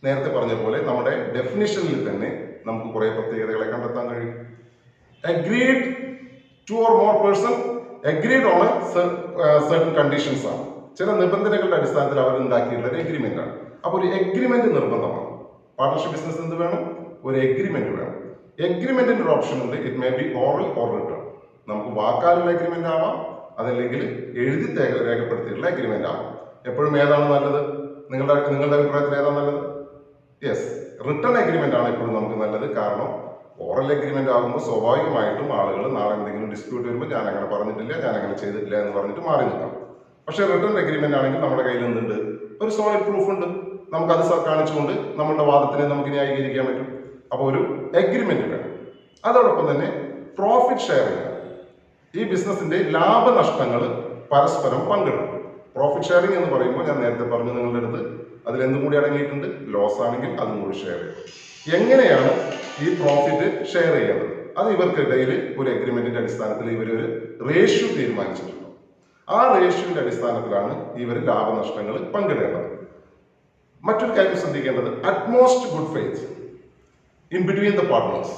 നേരത്തെ പറഞ്ഞ പോലെ നമ്മുടെ ഡെഫിനിഷനിൽ തന്നെ നമുക്ക് കുറെ പ്രത്യേകതകളെ കണ്ടെത്താൻ കഴിയും. Agreed to or more person agreed on certain conditions ആണ്. ചില നിബന്ധനകളുടെ അടിസ്ഥാനത്തിൽ അവർ ഉണ്ടാക്കിയിട്ടുള്ള ഒരു എഗ്രിമെന്റ് ആണ്. അപ്പൊ ഒരു എഗ്രിമെന്റ് നിർബന്ധമാണ്. പാർട്ണർഷിപ്പ് ബിസിനസ് എന്ത് വേണം? ഒരു എഗ്രിമെന്റ് വേണം. എഗ്രിമെന്റിന്റെ ഒരു ഓപ്ഷൻ ഉണ്ട്. It may be oral or return. നമുക്ക് വാക്കാലുള്ള എഗ്രിമെന്റ് ആവാം, അതല്ലെങ്കിൽ എഴുതി രേഖപ്പെടുത്തിയിട്ടുള്ള എഗ്രിമെന്റ് ആവാം. എപ്പോഴും ഏതാണ് നല്ലത്? നിങ്ങളുടെ അഭിപ്രായത്തിൽ ഏതാണ് നല്ലത്? യെസ്, റിട്ടേൺ എഗ്രിമെന്റ് ആണ് എപ്പോഴും നമുക്ക് നല്ലത്. കാരണം ഓറൽ എഗ്രിമെന്റ് ആകുമ്പോൾ സ്വാഭാവികമായിട്ടും ആളുകൾ നാളെ എന്തെങ്കിലും ഡിസ്പ്യൂട്ട് വരുമ്പോൾ ഞാൻ അങ്ങനെ പറഞ്ഞിട്ടില്ല, ഞാൻ അങ്ങനെ ചെയ്തിട്ടില്ല എന്ന് പറഞ്ഞിട്ട് മാറി നിൽക്കാം. പക്ഷേ റിട്ടേൺ എഗ്രിമെന്റ് ആണെങ്കിൽ നമ്മുടെ കയ്യിൽ എന്തുണ്ട്? ഒരു സോളിഡ് പ്രൂഫ് ഉണ്ട്. നമുക്കത് കാണിച്ചുകൊണ്ട് നമ്മുടെ വാദത്തിനെ നമുക്ക് ന്യായീകരിക്കാൻ പറ്റും. അപ്പോൾ ഒരു എഗ്രിമെന്റ് വേണം. അതോടൊപ്പം തന്നെ പ്രോഫിറ്റ് ഷെയറിംഗ്. ഈ ബിസിനസിന്റെ ലാഭനഷ്ടങ്ങൾ പരസ്പരം പങ്കിടും. പ്രോഫിറ്റ് ഷെയറിംഗ് എന്ന് പറയുമ്പോൾ ഞാൻ നേരത്തെ പറഞ്ഞു നിങ്ങളുടെ അടുത്ത് അതിലെന്തും കൂടി അടങ്ങിയിട്ടുണ്ട്. ലോസ് ആണെങ്കിൽ അതും കൂടി ഷെയർ ചെയ്യും. എങ്ങനെയാണ് ഈ പ്രോഫിറ്റ് ഷെയർ ചെയ്യുന്നത്? അത് ഇവർക്കിടയിൽ ഒരു എഗ്രിമെന്റിന്റെ അടിസ്ഥാനത്തിൽ ഇവരൊരു റേഷ്യോ തീരുമാനിച്ചിട്ടുണ്ട്. ആ റേഷ്യോയുടെ അടിസ്ഥാനത്തിലാണ് ഇവർ ലാഭനഷ്ടങ്ങൾ പങ്കിടേണ്ടത്. മറ്റൊരു കാര്യം ശ്രദ്ധിക്കേണ്ടത് utmost good faith in between the partners.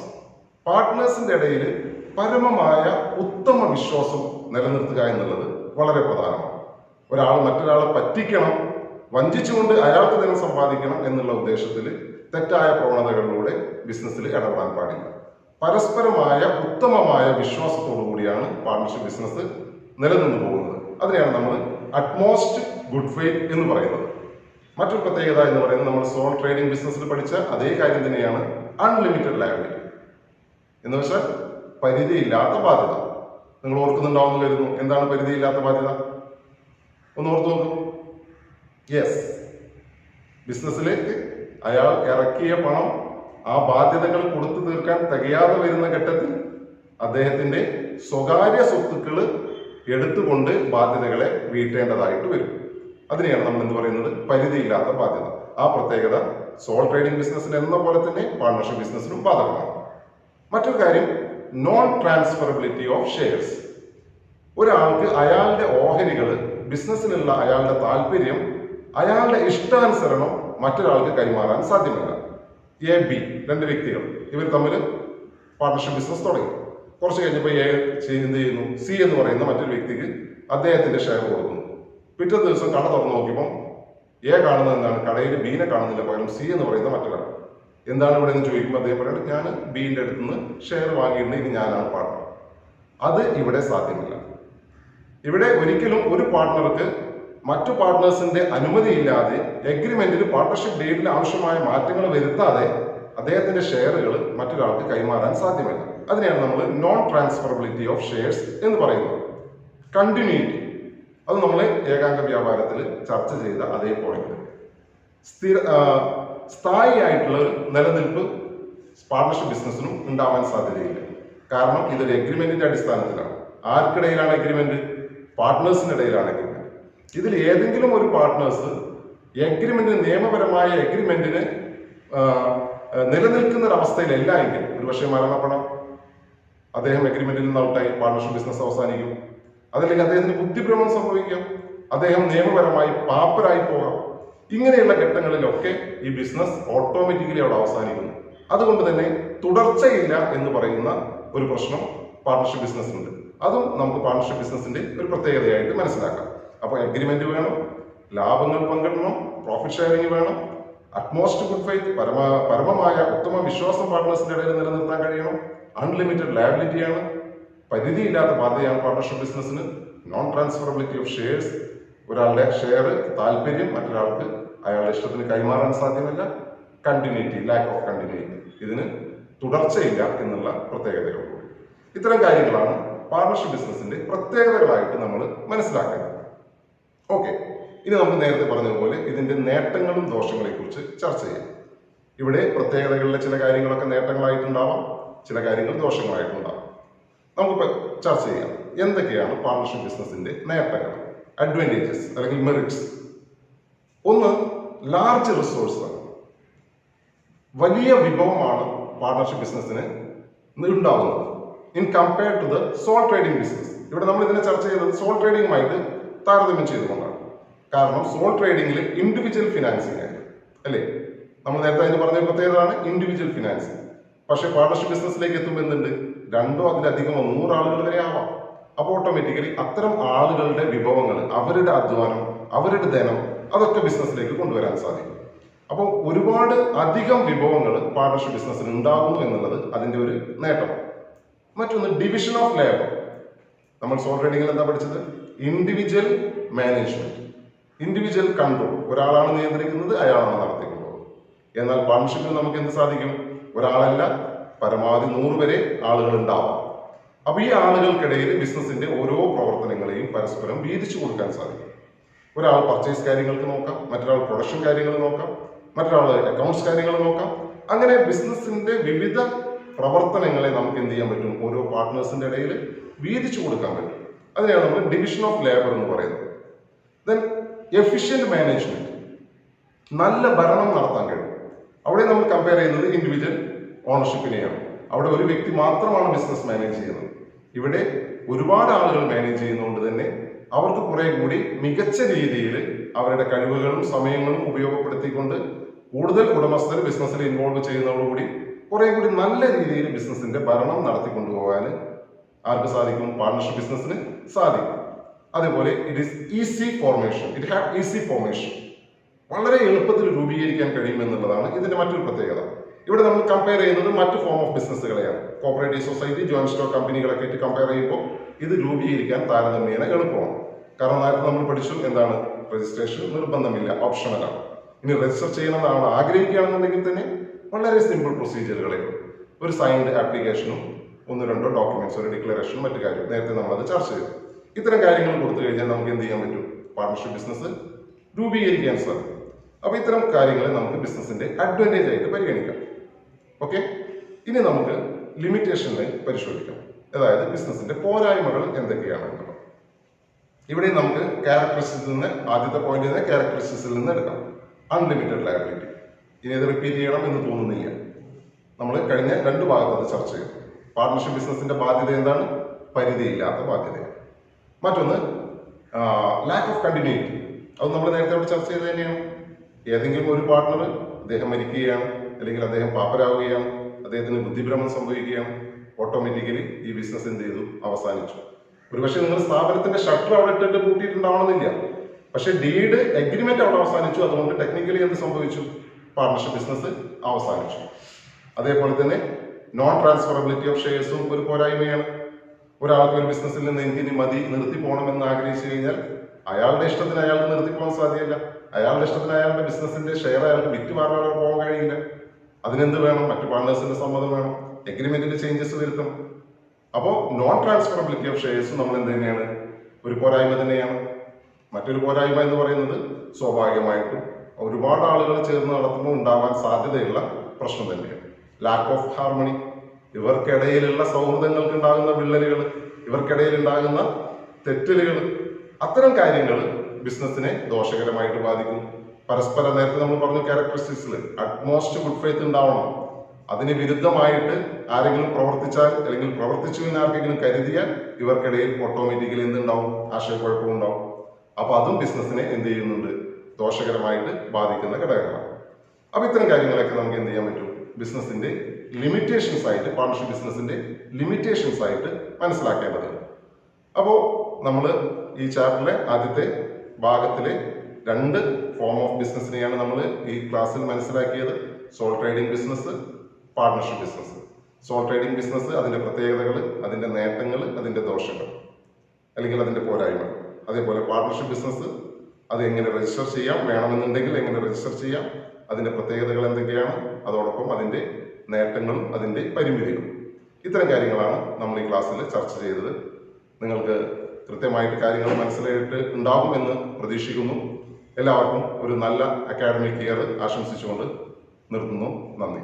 പാർട്ട്നേഴ്സിന്റെ ഇടയിൽ പരമമായ ഉത്തമ വിശ്വാസം നിലനിർത്തുക എന്നുള്ളത് വളരെ പ്രധാനമാണ്. ഒരാൾ മറ്റൊരാളെ പറ്റിക്കണം, വഞ്ചിച്ചുകൊണ്ട് അയാൾക്ക് തന്നെ സമ്പാദിക്കണം എന്നുള്ള ഉദ്ദേശത്തിൽ തെറ്റായ പ്രവണതകളിലൂടെ ബിസിനസ്സിൽ ഇടപെടാൻ പാടില്ല. പരസ്പരമായ ഉത്തമമായ വിശ്വാസത്തോടു കൂടിയാണ് പാർട്ണർഷിപ്പ് ബിസിനസ് നിലനിന്ന് പോകുന്നത്. അതിനെയാണ് നമ്മൾ അറ്റ്മോസ്റ്റ് ഗുഡ് ഫെയ്ത്ത് എന്ന് പറയുന്നത്. മറ്റൊരു പ്രത്യേകത എന്ന് പറയുന്നത് നമ്മൾ സോൾ ട്രേഡിംഗ് ബിസിനസ്സിൽ പഠിച്ച അതേ കാര്യം തന്നെയാണ് അൺലിമിറ്റഡ് ലയബിലിറ്റി എന്ന് വെച്ചാൽ പരിധിയില്ലാത്ത ബാധ്യത. നിങ്ങൾ ഓർക്കുന്നുണ്ടാവുമെന്ന് കരുതുന്നു. എന്താണ് പരിധിയില്ലാത്ത ബാധ്യത? ഒന്ന് ഓർത്തു നോക്കൂ. യെസ്, ബിസിനസ്സിലേക്ക് അയാൾ ഇറക്കിയ പണം ആ ബാധ്യതകൾ കൊടുത്തു തീർക്കാൻ തികയാതെ വരുന്ന ഘട്ടത്തിൽ അദ്ദേഹത്തിന്റെ സ്വകാര്യ സ്വത്തുക്കൾ എടുത്തുകൊണ്ട് ബാധ്യതകളെ വീട്ടേണ്ടതായിട്ട് വരും. അതിനെയാണ് നമ്മൾ എന്ത് പറയുന്നത്? പരിധിയില്ലാത്ത ബാധ്യത. ആ പ്രത്യേകത സോൾ ട്രേഡിംഗ് ബിസിനസ്സിന് എന്ന പോലെ തന്നെ പാർട്ണർഷിപ്പ് ബിസിനസ്സിനും ബാധകമാണ്. മറ്റൊരു കാര്യം നോൺ ട്രാൻസ്ഫറബിലിറ്റി ഓഫ് ഷെയർസ്. ഒരാൾക്ക് അയാളുടെ ഓഹരികൾ, ബിസിനസ്സിലുള്ള അയാളുടെ താല്പര്യം, അയാളുടെ ഇഷ്ടാനുസരണം മറ്റൊരാൾക്ക് കൈമാറാൻ സാധ്യമല്ല. എ ബി രണ്ട് വ്യക്തികൾ, ഇവർ തമ്മിൽ പാർട്ണർഷിപ്പ് ബിസിനസ് തുടങ്ങി. കുറച്ച് കഴിഞ്ഞപ്പോൾ എ എന്ത് ചെയ്യുന്നു? സി എന്ന് പറയുന്ന മറ്റൊരു വ്യക്തിക്ക് അദ്ദേഹത്തിന്റെ ഷെയർ കൊടുക്കുന്നു. പിറ്റേ ദിവസം കട തുറന്നു നോക്കിയപ്പോൾ എ കാണുന്നത് എന്താണ്? കടയിൽ ബീനെ കാണുന്നില്ല, പകരം സി എന്ന് പറയുന്ന മറ്റൊരാൾ. എന്താണ് ഇവിടെ നിന്ന് ചോദിക്കുമ്പോൾ അദ്ദേഹം പറയുന്നത്, ഞാൻ ബീന്റെ അടുത്ത് നിന്ന് ഷെയർ വാങ്ങിയിട്ടുണ്ട്, ഇനി ഞാനാണ് പാർട്ണർ. അത് ഇവിടെ സാധ്യമല്ല. ഇവിടെ ഒരിക്കലും ഒരു പാർട്ണർക്ക് മറ്റു പാർട്ട്നേഴ്സിന്റെ അനുമതിയില്ലാതെ എഗ്രിമെന്റിൽ പാർട്ണർഷിപ്പ് ഡീഡിൽ ആവശ്യമായ മാറ്റങ്ങൾ വരുത്താതെ അദ്ദേഹത്തിന്റെ ഷെയറുകൾ മറ്റൊരാൾക്ക് കൈമാറാൻ സാധ്യമല്ല. അതിനെയാണ് നമ്മൾ നോൺ ട്രാൻസ്ഫറബിലിറ്റി ഓഫ് ഷെയർസ് എന്ന് പറയുന്നത്. കണ്ടിന്യൂറ്റി, അത് നമ്മൾ ഏകാംഗ വ്യാപാരത്തിൽ ചർച്ച ചെയ്ത അതേ പോയിന്റ്. സ്ഥായിയായിട്ടുള്ള ഒരു നിലനിൽപ്പ് പാർട്ണർഷിപ്പ് ബിസിനസ്സിനും ഉണ്ടാവാൻ സാധ്യതയില്ല. കാരണം ഇതൊരു എഗ്രിമെന്റിന്റെ അടിസ്ഥാനത്തിലാണ്. ആർക്കിടയിലാണ് എഗ്രിമെന്റ്? പാർട്ട്നേഴ്സിന്റെ ഇടയിലാണ് എഗ്രിമെന്റ്. ഇതിൽ ഏതെങ്കിലും ഒരു പാർട്ട്നേഴ്സ് എഗ്രിമെന്റിന്, നിയമപരമായ എഗ്രിമെന്റിന് നിലനിൽക്കുന്ന ഒരു അവസ്ഥയിലല്ല എങ്കിൽ, ഒരുപക്ഷെ മരണപ്പെടാം, അദ്ദേഹം എഗ്രിമെന്റിൽ നിന്ന് ഔട്ടായി, പാർട്ണർഷിപ്പ് ബിസിനസ് അവസാനിക്കും. അതല്ലെങ്കിൽ അദ്ദേഹത്തിന് ബുദ്ധിഭ്രമം സംഭവിക്കാം, അദ്ദേഹം നിയമപരമായി പാപ്പരായി പോകാം. ഇങ്ങനെയുള്ള ഘട്ടങ്ങളിലൊക്കെ ഈ ബിസിനസ് ഓട്ടോമാറ്റിക്കലി അവിടെ അവസാനിക്കുന്നു. അതുകൊണ്ട് തന്നെ തുടർച്ചയില്ല എന്ന് പറയുന്ന ഒരു പ്രശ്നം പാർട്ണർഷിപ്പ് ബിസിനസ്സിനുണ്ട്. അതും നമുക്ക് പാർട്ണർഷിപ്പ് ബിസിനസിന്റെ ഒരു പ്രത്യേകതയായിട്ട് മനസ്സിലാക്കാം. അപ്പോൾ എഗ്രിമെന്റ് വേണം, ലാഭങ്ങൾ പങ്കിടണം, പ്രോഫിറ്റ് ഷെയറിംഗ് വേണം, അറ്റ്മോസ്റ്റ് ഗുഡ് ഫെയ്ത്ത്, പരമമായ ഉത്തമ വിശ്വാസം പാർട്ട്നേഴ്സിന്റെ ഇടയിൽ നിലനിർത്താൻ കഴിയണം, അൺലിമിറ്റഡ് ലയബിലിറ്റിയാണ്, പരിധിയില്ലാത്ത ബാധ്യതയാണ് പാർട്ണർഷിപ്പ് ബിസിനസ്സിന്, നോൺ ട്രാൻസ്ഫറബിലിറ്റി ഓഫ് ഷെയർസ്, ഒരാളുടെ ഷെയർ താല്പര്യം മറ്റൊരാൾക്ക് അയാളുടെ ഇഷ്ടത്തിന് കൈമാറാൻ സാധ്യമല്ല, കണ്ടിന്യൂറ്റി, ലാക്ക് ഓഫ് കണ്ടിന്യൂറ്റി, ഇതിന് തുടർച്ചയില്ല എന്നുള്ള പ്രത്യേകതകൾ. ഇത്തരം കാര്യങ്ങളാണ് പാർട്ണർഷിപ്പ് ബിസിനസിന്റെ പ്രത്യേകതകളായിട്ട് നമ്മൾ മനസ്സിലാക്കേണ്ടത്. ഓക്കെ, ഇനി നമുക്ക് നേരത്തെ പറഞ്ഞതുപോലെ ഇതിന്റെ നേട്ടങ്ങളും ദോഷങ്ങളെ കുറിച്ച് ചർച്ച ചെയ്യാം. ഇവിടെ പ്രത്യേകതകളിലെ ചില കാര്യങ്ങളൊക്കെ നേട്ടങ്ങളായിട്ടുണ്ടാവാം, ചില കാര്യങ്ങൾ ദോഷങ്ങളായിട്ടുണ്ടാവാം. നമുക്കിപ്പോൾ ചർച്ച ചെയ്യാം എന്തൊക്കെയാണ് പാർട്ണർഷിപ്പ് ബിസിനസിന്റെ നേട്ടങ്ങൾ, അഡ്വാൻറ്റേജസ് അല്ലെങ്കിൽ മെറിറ്റ്സ്. ഒന്ന്, ലാർജ് റിസോഴ്സ് ആണ്. വലിയ വിഭവമാണ് പാർട്ണർഷിപ്പ് ബിസിനസ്സിന് ഉണ്ടാവുന്നത് in compared to the sole trading business. ഇവിടെ നമ്മൾ ഇതിനെ ചർച്ച ചെയ്തത് സോൾ ട്രേഡിംഗുമായിട്ട് താരതമ്യം ചെയ്തുകൊണ്ടാണ്. കാരണം സോൾ ട്രേഡിംഗിൽ ഇൻഡിവിജ്വൽ ഫിനാൻസിങ് ആയി, അല്ലേ? നമ്മൾ നേരത്തെ അതിന് പറഞ്ഞ പ്രത്യേകതയാണ് ഇൻഡിവിജ്വൽ ഫിനാൻസിങ്. പക്ഷേ പാർട്ണർഷിപ്പ് ബിസിനസ്സിലേക്ക് എത്തുമ്പോൾ എന്തുണ്ട്? രണ്ടോ അതിലധികമോ 100 ആളുകൾ വരെ ആവാം. അപ്പോൾ ഓട്ടോമാറ്റിക്കലി അത്തരം ആളുകളുടെ വിഭവങ്ങൾ, അവരുടെ അധ്വാനം, അവരുടെ ധനം, അതൊക്കെ ബിസിനസ്സിലേക്ക് കൊണ്ടുവരാൻ സാധിക്കും. അപ്പോൾ ഒരുപാട് അധികം വിഭവങ്ങൾ പാർട്ണർഷിപ്പ് ബിസിനസ്സിൽ ഉണ്ടാകുന്നു എന്നുള്ളത് അതിന്റെ ഒരു നേട്ടമാണ്. മറ്റൊന്ന് ഡിവിഷൻ ഓഫ് ലേബർ. നമ്മൾ സോൾ ട്രേഡിംഗിൽ എന്താ പഠിച്ചത്? Individual management, individual control. ഒരാളാണ് നിയന്ത്രിക്കുന്നത്, അയാളാണ് നടത്തിക്കൊണ്ടുപോകുന്നത്. എന്നാൽ പാർട്ണർഷിപ്പിൽ നമുക്ക് എന്ത് സാധിക്കും? ഒരാളല്ല, പരമാവധി 100 വരെ ആളുകൾ ഉണ്ടാവാം. അപ്പൊ ഈ ആളുകൾക്കിടയിൽ ബിസിനസിന്റെ ഓരോ പ്രവർത്തനങ്ങളെയും പരസ്പരം വീതിച്ചു കൊടുക്കാൻ സാധിക്കും. ഒരാൾ പർച്ചേസ് കാര്യങ്ങൾക്ക് നോക്കാം, മറ്റൊരാൾ പ്രൊഡക്ഷൻ കാര്യങ്ങൾ നോക്കാം, മറ്റൊരാൾ അക്കൗണ്ട്സ് കാര്യങ്ങൾ നോക്കാം. അങ്ങനെ ബിസിനസിന്റെ വിവിധ പ്രവർത്തനങ്ങളെ നമുക്ക് എന്ത് ചെയ്യാൻ പറ്റും? ഓരോ പാർട്ട്നേഴ്സിന്റെ ഇടയിൽ വീതിച്ചു കൊടുക്കാൻ പറ്റും. അതിനെയാണ് നമ്മൾ ഡിവിഷൻ ഓഫ് ലേബർ എന്ന് പറയുന്നത്. ദെൻ എഫിഷ്യന്റ് മാനേജ്മെന്റ്, നല്ല ഭരണം നടത്താൻ കഴിയും. അവിടെ നമ്മൾ കമ്പയർ ചെയ്യുന്നത് ഇൻഡിവിജ്വൽ ഓണർഷിപ്പിനെയാണ്. അവിടെ ഒരു വ്യക്തി മാത്രമാണ് ബിസിനസ് മാനേജ് ചെയ്യുന്നത്. ഇവിടെ ഒരുപാട് ആളുകൾ മാനേജ് ചെയ്യുന്നതുകൊണ്ട് തന്നെ അവർക്ക് കുറെ കൂടി മികച്ച രീതിയിൽ അവരുടെ കഴിവുകളും സമയങ്ങളും ഉപയോഗപ്പെടുത്തിക്കൊണ്ട് കൂടുതൽ ഉടമസ്ഥർ ബിസിനസ്സിൽ ഇൻവോൾവ് ചെയ്യുന്നതോടുകൂടി കുറെ കൂടി നല്ല രീതിയിൽ ബിസിനസിന്റെ ഭരണം നടത്തിക്കൊണ്ടുപോകാൻ ആർക്ക് സാധിക്കും? പാർട്ണർഷിപ്പ് ബിസിനസ്സിന് സാധിക്കും. അതേപോലെ ഇറ്റ് ഹാവ് ഈസി ഫോർമേഷൻ, വളരെ എളുപ്പത്തിൽ രൂപീകരിക്കാൻ കഴിയുമെന്നുള്ളതാണ് ഇതിന്റെ മറ്റൊരു പ്രത്യേകത. ഇവിടെ നമ്മൾ കമ്പയർ ചെയ്യുന്നത് മറ്റു ഫോം ഓഫ് ബിസിനസ്സുകളെയാണ്. കോപ്പറേറ്റീവ് സൊസൈറ്റി, ജോയിന്റ് സ്റ്റോക്ക് കമ്പനികളൊക്കെ ആയിട്ട് കമ്പയർ ചെയ്യുമ്പോൾ ഇത് രൂപീകരിക്കാൻ താരതമ്യേന എളുപ്പമാണ്. കാരണം നേരത്തെ നമ്മൾ പഠിച്ചു എന്താണ്? രജിസ്ട്രേഷൻ നിർബന്ധമില്ല, ഓപ്ഷണലാണ്. ഇനി രജിസ്റ്റർ ചെയ്യണമെന്ന് നമ്മൾ ആഗ്രഹിക്കുകയാണെന്നുണ്ടെങ്കിൽ തന്നെ വളരെ സിമ്പിൾ പ്രൊസീജിയറുകളെ ഒരു സൈൻഡ് ആപ്ലിക്കേഷനും 1-2 ഡോക്യുമെന്റ്സ്, ഒരു ഡിക്ലറേഷനും മറ്റു കാര്യം നേരത്തെ നമ്മളത് ചർച്ച ചെയ്തു. ഇത്തരം കാര്യങ്ങൾ കൊടുത്തു കഴിഞ്ഞാൽ നമുക്ക് എന്ത് ചെയ്യാൻ പറ്റും? പാർട്ണർഷിപ്പ് ബിസിനസ് രൂപീകരിക്കാൻ സാധിക്കും. അപ്പൊ ഇത്തരം കാര്യങ്ങളെ നമുക്ക് ബിസിനസിന്റെ അഡ്വാൻറ്റേജ് ആയിട്ട് പരിഗണിക്കാം. ഓക്കെ, ഇനി നമുക്ക് ലിമിറ്റേഷനെ പരിശോധിക്കാം. അതായത് ബിസിനസിന്റെ പോരായ്മകൾ എന്തൊക്കെയാണെന്നുള്ളത്. ഇവിടെ നമുക്ക് ക്യാരക്ടറിസ്റ്റിക്സിൽ നിന്ന് ആദ്യത്തെ പോയിന്റ് ക്യാരക്ടറിസ്റ്റിക്സിൽ നിന്ന് എടുക്കാം. Unlimited liability. ഇനി ഇത് റിപ്പീറ്റ് ചെയ്യണം എന്ന് തോന്നുന്നില്ല. നമ്മൾ കഴിഞ്ഞ 2 ഭാഗത്ത് അത് ചർച്ച ചെയ്തു. പാർട്ണർഷിപ്പ് ബിസിനസിന്റെ ബാധ്യത എന്താണ്? പരിധിയില്ലാത്ത ബാധ്യതയാണ്. മറ്റൊന്ന് ലാക്ക് ഓഫ് കണ്ടിന്യൂറ്റി. അത് നമ്മൾ നേരത്തെ അവിടെ ചർച്ച ചെയ്ത് തന്നെയാണ്. ഏതെങ്കിലും ഒരു പാർട്ണർ അദ്ദേഹം മരിക്കുകയാണ്, അല്ലെങ്കിൽ അദ്ദേഹം പാപ്പരാവുകയാണ്, അദ്ദേഹത്തിന് ബുദ്ധിഭ്രമം സംഭവിക്കുകയാണ്, ഓട്ടോമാറ്റിക്കലി ഈ ബിസിനസ് എന്ത് ചെയ്തു? അവസാനിച്ചു. ഒരുപക്ഷെ നിങ്ങൾ സ്ഥാപനത്തിന്റെ ഷട്ടർ അവിടെ ഇട്ടിട്ട് പൂട്ടിയിട്ടുണ്ടാവണമെന്നില്ല, പക്ഷെ ഡീഡ് എഗ്രിമെന്റ് അവിടെ അവസാനിച്ചു. അതുകൊണ്ട് ടെക്നിക്കലി എന്ത് സംഭവിച്ചു? പാർട്ണർഷിപ്പ് ബിസിനസ് അവസാനിച്ചു. അതേപോലെ തന്നെ നോൺ ട്രാൻസ്ഫറബിലിറ്റി ഓഫ് ഷെയർസും ഒരു പോരായ്മയാണ്. ഒരാൾക്ക് ഒരു ബിസിനസ്സിൽ നിന്ന് എനിക്കിനി മതി, നിർത്തി പോകണമെന്ന് ആഗ്രഹിച്ചു കഴിഞ്ഞാൽ അയാളുടെ ഇഷ്ടത്തിന് അയാൾക്ക് നിർത്തി പോകാൻ സാധ്യമല്ല. അയാളുടെ ഇഷ്ടത്തിന് അയാളുടെ ബിസിനസിന്റെ ഷെയർ അയാൾക്ക് വിറ്റ് മാറാതെ പോകാൻ കഴിയില്ല. അതിനെന്ത് വേണം? മറ്റു പാർട്ട്നേഴ്സിന്റെ സമ്മതം വേണം, എഗ്രിമെന്റിൽ ചേഞ്ചസ് വരുത്തണം. അപ്പോൾ നോൺ ട്രാൻസ്ഫറബിലിറ്റി ഓഫ് ഷെയർസ് നമ്മൾ എന്ത് തന്നെയാണ്? ഒരു പോരായ്മ തന്നെയാണ്. മറ്റൊരു പോരായ്മ എന്ന് പറയുന്നത് സ്വാഭാവികമായിട്ടും ഒരുപാട് ആളുകൾ ചേർന്ന് നടത്തുമ്പോൾ ഉണ്ടാവാൻ സാധ്യതയുള്ള പ്രശ്നം തന്നെയാണ്. Lack of harmony. ഇവർക്കിടയിലുള്ള സൗഹൃദങ്ങൾക്ക് ഉണ്ടാകുന്ന വിള്ളലുകൾ, ഇവർക്കിടയിൽ ഉണ്ടാകുന്ന തെറ്റലുകൾ, അത്തരം കാര്യങ്ങൾ ബിസിനസിനെ ദോഷകരമായിട്ട് ബാധിക്കും. പരസ്പരം നേരത്തെ നമ്മൾ പറഞ്ഞു ക്യാരക്ടറിസ്റ്റിക്സിൽ അറ്റ്മോസ്റ്റ് ഗുഡ് ഫെയ്ത്ത് ഉണ്ടാവണം. അതിന് വിരുദ്ധമായിട്ട് ആരെങ്കിലും പ്രവർത്തിച്ചാൽ, അല്ലെങ്കിൽ പ്രവർത്തിച്ചു എന്ന് ആർക്കെങ്കിലും കരുതിയാൽ ഇവർക്കിടയിൽ ഓട്ടോമാറ്റിക്കലി എന്തുണ്ടാവും? ആശയക്കുഴപ്പമുണ്ടാവും. അപ്പൊ അതും ബിസിനസിനെ എന്ത് ചെയ്യുന്നുണ്ട്? ദോഷകരമായിട്ട് ബാധിക്കുന്ന ഘടകങ്ങളാണ്. അപ്പൊ ഇത്തരം കാര്യങ്ങളൊക്കെ നമുക്ക് എന്ത് ചെയ്യാൻ പറ്റും? ബിസിനസിന്റെ ലിമിറ്റേഷൻസ് ആയിട്ട്, പാർട്ണർഷിപ്പ് ബിസിനസിന്റെ ലിമിറ്റേഷൻസ് ആയിട്ട് മനസ്സിലാക്കേണ്ടതുണ്ട്. അപ്പോൾ നമ്മൾ ഈ ചാപ്റ്ററിലെ ആദ്യത്തെ ഭാഗത്തിലെ 2 ഫോം ഓഫ് ബിസിനസിനെയാണ് നമ്മൾ ഈ ക്ലാസ്സിൽ മനസ്സിലാക്കിയത്. Soul trading business, partnership business. Soul trading business, അതിന്റെ പ്രത്യേകതകൾ, അതിന്റെ നേട്ടങ്ങൾ, അതിന്റെ ദോഷങ്ങൾ അല്ലെങ്കിൽ അതിന്റെ പോരായ്മകൾ. അതേപോലെ പാർട്ണർഷിപ്പ് ബിസിനസ്, അത് എങ്ങനെ രജിസ്റ്റർ ചെയ്യാം, വേണമെന്നുണ്ടെങ്കിൽ എങ്ങനെ രജിസ്റ്റർ ചെയ്യാം, അതിന്റെ പ്രത്യേകതകൾ എന്തൊക്കെയാണ്, അതോടൊപ്പം അതിന്റെ നേട്ടങ്ങളും അതിന്റെ പരിമിതികളും. ഇത്തരം കാര്യങ്ങളാണ് നമ്മൾ ഈ ക്ലാസ്സിൽ ചർച്ച ചെയ്തത്. നിങ്ങൾക്ക് കൃത്യമായിട്ട് കാര്യങ്ങൾ മനസ്സിലായിട്ട് ഉണ്ടാകുമെന്ന് പ്രതീക്ഷിക്കുന്നു. എല്ലാവർക്കും ഒരു നല്ല അക്കാഡമിക് ഇയർ ആശംസിച്ചുകൊണ്ട് നിർത്തുന്നു. നന്ദി.